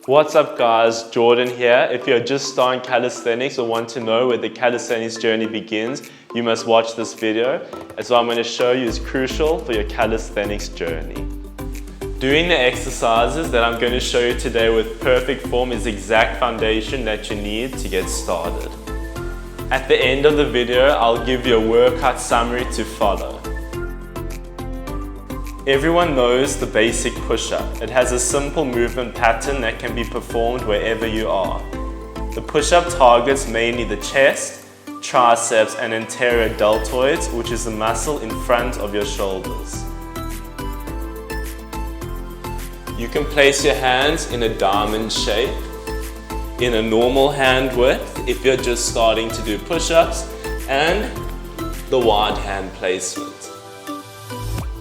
What's up guys, Jordan here. If you're just starting calisthenics or want to know where the calisthenics journey begins, you must watch this video, as what I'm going to show you is crucial for your calisthenics journey. Doing the exercises that I'm going to show you today with perfect form is the exact foundation that you need to get started. At the end of the video, I'll give you a workout summary to follow. Everyone knows the basic push-up. It has a simple movement pattern that can be performed wherever you are. The push-up targets mainly the chest, triceps and anterior deltoids, which is the muscle in front of your shoulders. You can place your hands in a diamond shape, in a normal hand width if you're just starting to do push-ups, and the wide hand placement.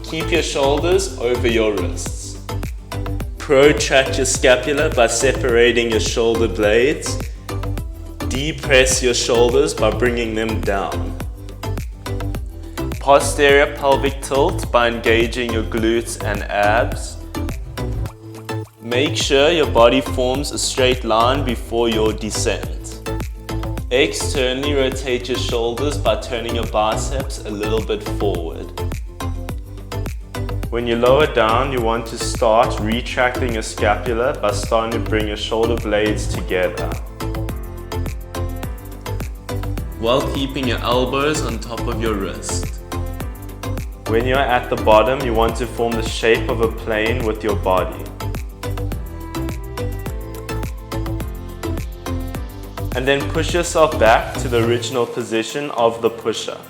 Keep your shoulders over your wrists. Protract your scapula by separating your shoulder blades. Depress your shoulders by bringing them down. Posterior pelvic tilt by engaging your glutes and abs. Make sure your body forms a straight line before your descent. Externally rotate your shoulders by turning your biceps a little bit forward. When you lower down, you want to start retracting your scapula by starting to bring your shoulder blades together, while keeping your elbows on top of your wrist. When you're at the bottom, you want to form the shape of a plane with your body. And then push yourself back to the original position of the push-up.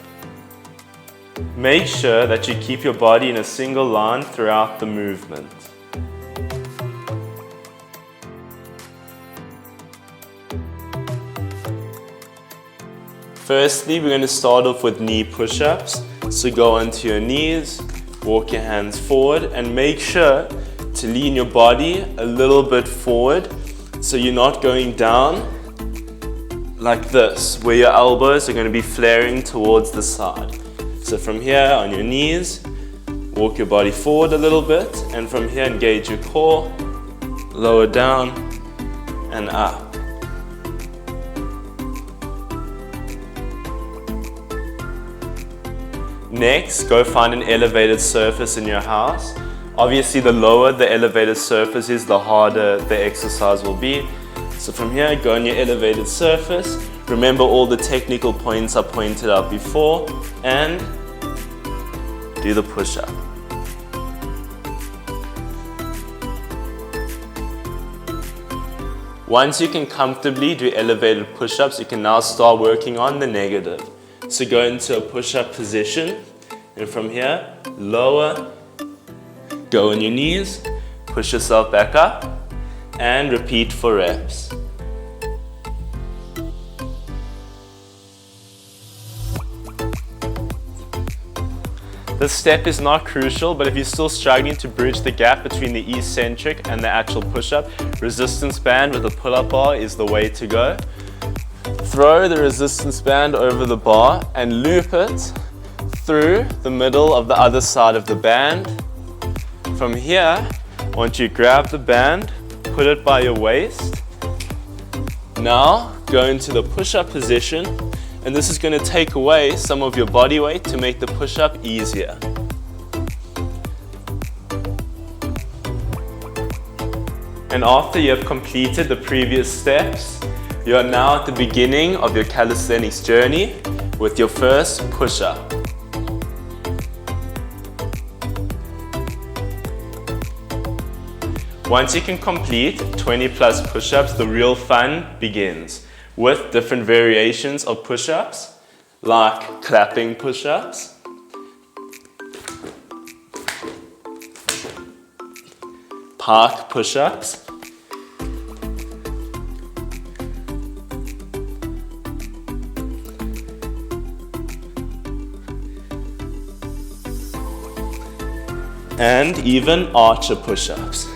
Make sure that you keep your body in a single line throughout the movement. Firstly, we're going to start off with knee push-ups. So go onto your knees, walk your hands forward, and make sure to lean your body a little bit forward so you're not going down like this, where your elbows are going to be flaring towards the side. So from here on your knees, walk your body forward a little bit, and from here engage your core, lower down and up. Next, go find an elevated surface in your house. Obviously, the lower the elevated surface is, the harder the exercise will be. So from here, go on your elevated surface. Remember all the technical points I pointed out before, and do the push-up. Once you can comfortably do elevated push-ups, you can now start working on the negative. So go into a push-up position, and from here, lower, go on your knees, push yourself back up, and repeat for reps. This step is not crucial, but if you're still struggling to bridge the gap between the eccentric and the actual push-up, resistance band with a pull-up bar is the way to go. Throw the resistance band over the bar and loop it through the middle of the other side of the band. From here, once you grab the band, put it by your waist. Now, go into the push-up position. And this is going to take away some of your body weight to make the push-up easier. And after you have completed the previous steps, you are now at the beginning of your calisthenics journey with your first push-up. Once you can complete 20 plus push-ups, the real fun begins, with different variations of push-ups, like clapping push-ups, park push-ups, and even archer push-ups.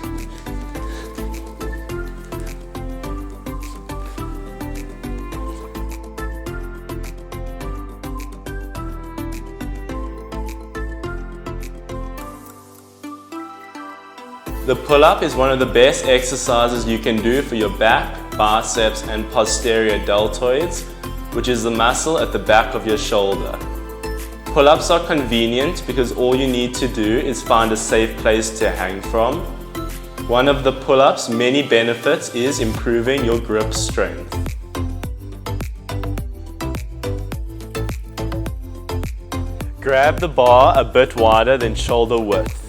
The pull-up is one of the best exercises you can do for your back, biceps, and posterior deltoids, which is the muscle at the back of your shoulder. Pull-ups are convenient because all you need to do is find a safe place to hang from. One of the pull-ups' many benefits is improving your grip strength. Grab the bar a bit wider than shoulder width.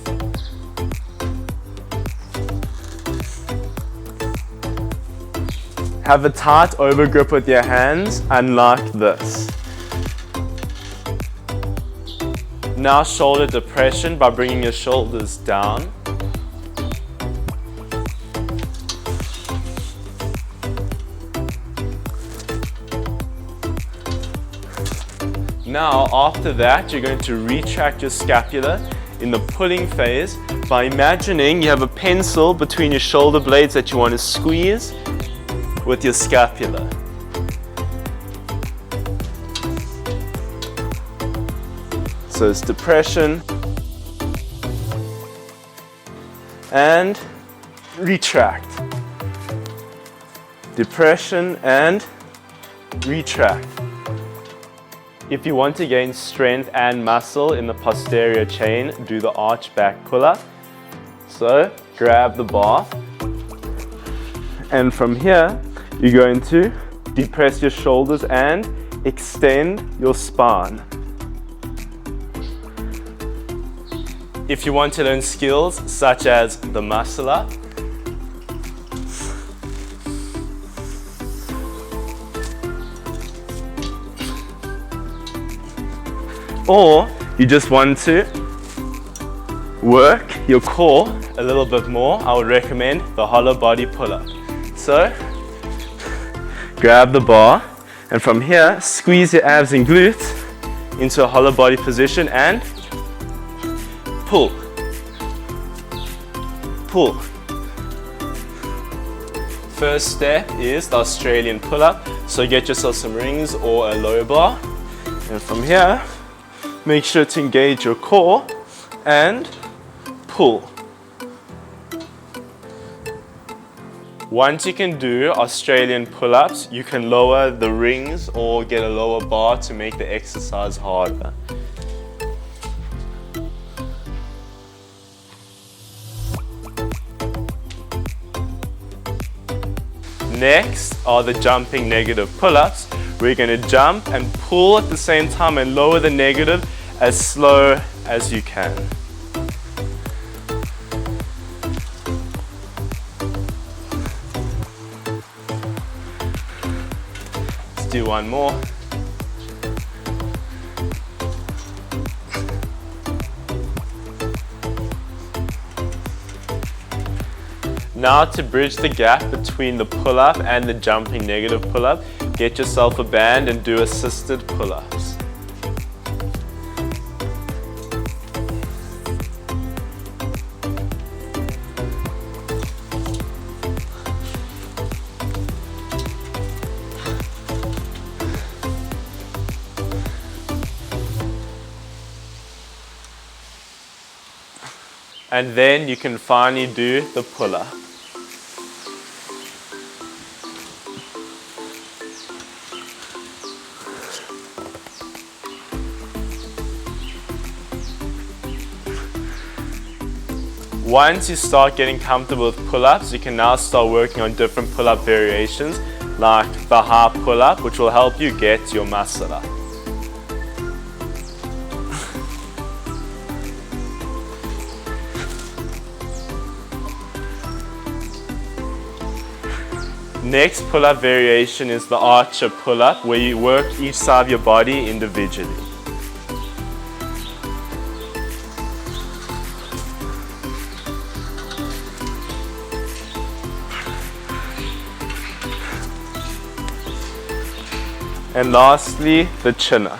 Have a tight overgrip with your hands, unlike this. Now shoulder depression by bringing your shoulders down. Now, after that, you're going to retract your scapula in the pulling phase by imagining you have a pencil between your shoulder blades that you want to squeeze with your scapula. So it's depression and retract. Depression and retract. If you want to gain strength and muscle in the posterior chain, do the arch back pull-up. So grab the bar, and from here you're going to depress your shoulders and extend your spine. If you want to learn skills such as the muscle up, or you just want to work your core a little bit more, I would recommend the hollow body pull-up. So, grab the bar, and from here, squeeze your abs and glutes into a hollow body position and pull. Pull. First step is the Australian pull-up. So get yourself some rings or a low bar, and from here, make sure to engage your core and pull. Once you can do Australian pull-ups, you can lower the rings or get a lower bar to make the exercise harder. Next are the jumping negative pull-ups. We're going to jump and pull at the same time and lower the negative as slow as you can. Let's do one more. Now to bridge the gap between the pull-up and the jumping negative pull-up, get yourself a band and do assisted pull-ups. And then you can finally do the pull-up. Once you start getting comfortable with pull-ups, you can now start working on different pull-up variations like the high pull-up, which will help you get your muscle up. Next pull-up variation is the archer pull-up, where you work each side of your body individually. And lastly, the chin-up.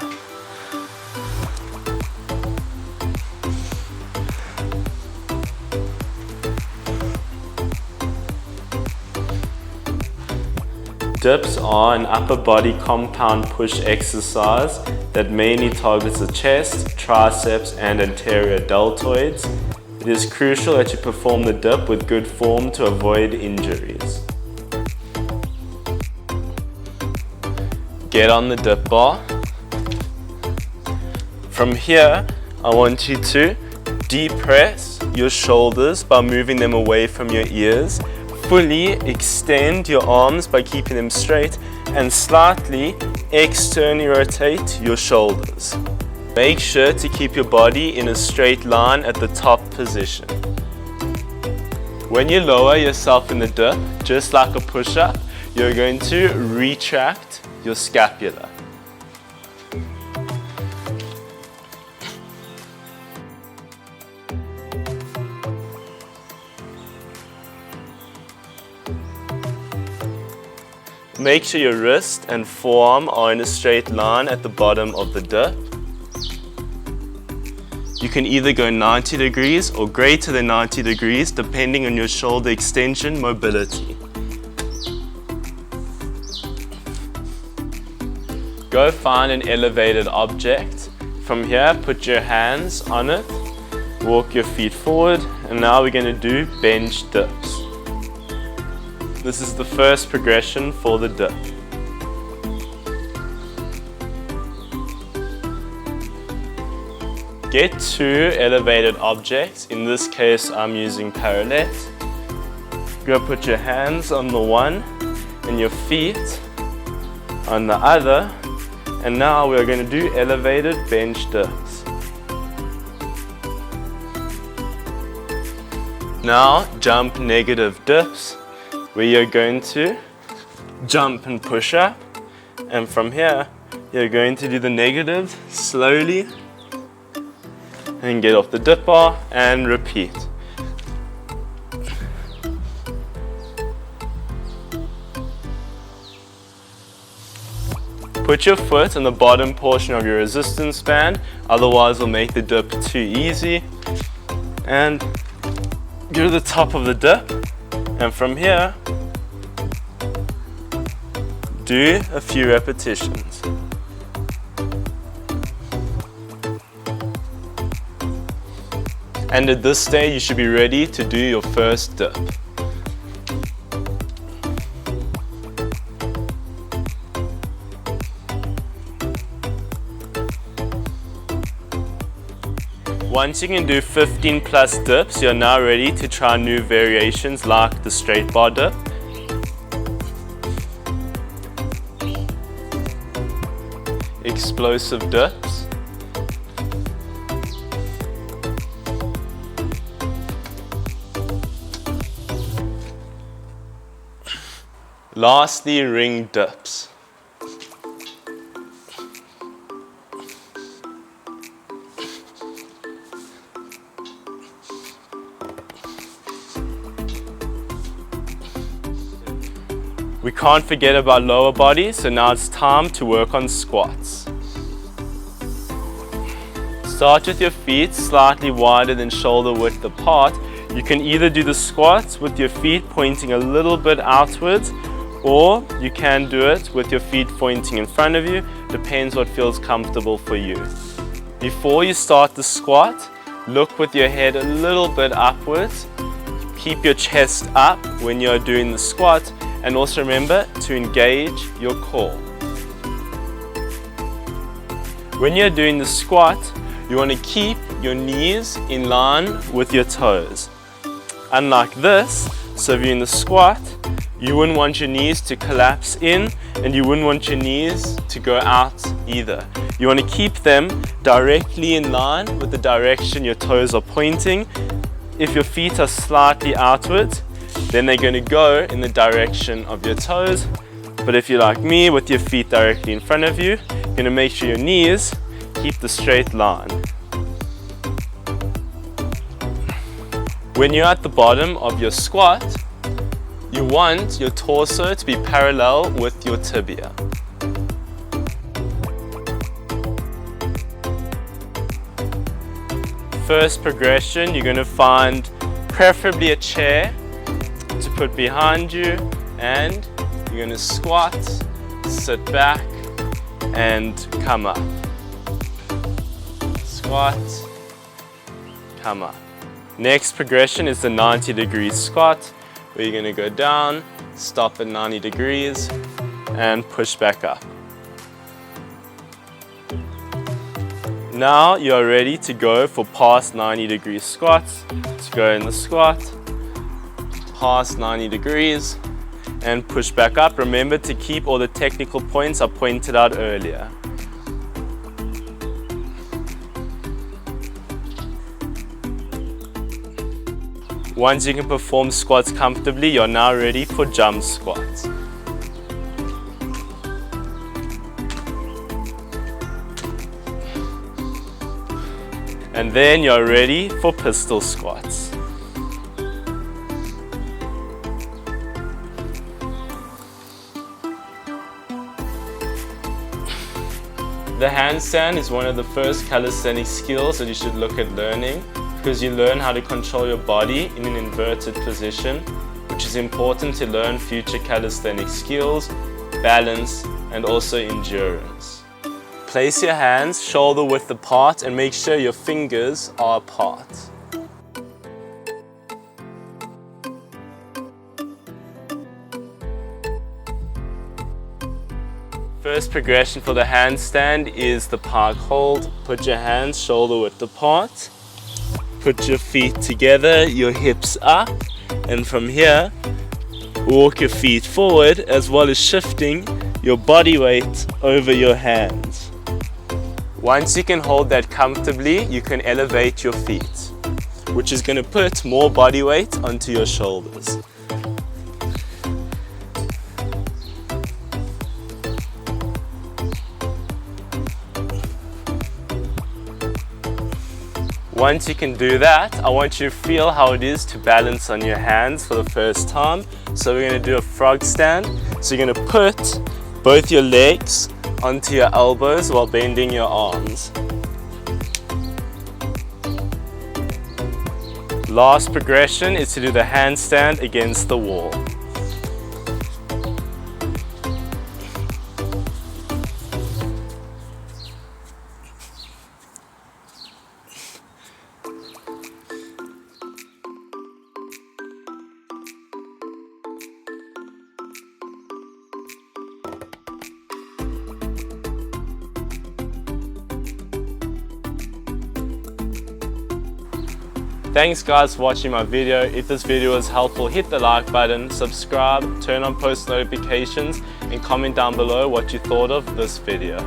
Dips are an upper body compound push exercise that mainly targets the chest, triceps, and anterior deltoids. It It is crucial that you perform the dip with good form to avoid injuries. Get on the dip bar. From here, I want you to depress your shoulders by moving them away from your ears. Fully extend your arms by keeping them straight and slightly externally rotate your shoulders. Make sure to keep your body in a straight line at the top position. When you lower yourself in the dip, just like a push-up, you're going to retract your scapula. Make sure your wrist and forearm are in a straight line at the bottom of the dip. You can either go 90 degrees or greater than 90 degrees depending on your shoulder extension mobility. Go find an elevated object. From here, put your hands on it, walk your feet forward, and now we're going to do bench dips. This is the first progression for the dip. Get two elevated objects. In this case, I'm using parallel. Go put your hands on the one and your feet on the other. And now we're going to do elevated bench dips. Now jump negative dips, where you're going to jump and push up, and from here you're going to do the negatives slowly and get off the dip bar and repeat. Put your foot on the bottom portion of your resistance band, otherwise it'll make the dip too easy. And go to the top of the dip, and from here do a few repetitions. And at this stage you should be ready to do your first dip. Once you can do 15 plus dips, you're now ready to try new variations like the straight bar dip. Explosive dips. Lastly, ring dips. We can't forget about lower body, so now it's time to work on squats. Start with your feet slightly wider than shoulder width apart. You can either do the squats with your feet pointing a little bit outwards, or you can do it with your feet pointing in front of you. Depends what feels comfortable for you. Before you start the squat, look with your head a little bit upwards. Keep your chest up when you're doing the squat, and also remember to engage your core. When you're doing the squat, you want to keep your knees in line with your toes. Unlike this, so if you're in the squat, you wouldn't want your knees to collapse in, and you wouldn't want your knees to go out either. You want to keep them directly in line with the direction your toes are pointing. If your feet are slightly outwards, then they're going to go in the direction of your toes. But if you're like me, with your feet directly in front of you, you're going to make sure your knees keep the straight line. When you're at the bottom of your squat, you want your torso to be parallel with your tibia. First progression, you're going to find preferably a chair to put behind you, and you're going to squat, sit back, and come up. Squat, come up. Next progression is the 90-degree squat, where you're going to go down, stop at 90 degrees, and push back up. Now you're ready to go for past 90-degree squats. So go in the squat, past 90 degrees, and push back up. Remember to keep all the technical points I pointed out earlier. Once you can perform squats comfortably, you're now ready for jump squats. And then you're ready for pistol squats. The handstand is one of the first calisthenics skills that you should look at learning, because you learn how to control your body in an inverted position, which is important to learn future calisthenics skills, balance, and also endurance. Place your hands shoulder width apart and make sure your fingers are apart. First progression for the handstand is the park hold. Put your hands shoulder width apart. Put your feet together, your hips up, and from here, walk your feet forward as well as shifting your body weight over your hands. Once you can hold that comfortably, you can elevate your feet, which is going to put more body weight onto your shoulders. Once you can do that, I want you to feel how it is to balance on your hands for the first time. So we're going to do a frog stand. So you're going to put both your legs onto your elbows while bending your arms. Last progression is to do the handstand against the wall. Thanks guys for watching my video. If this video was helpful, hit the like button, subscribe, turn on post notifications, and comment down below what you thought of this video.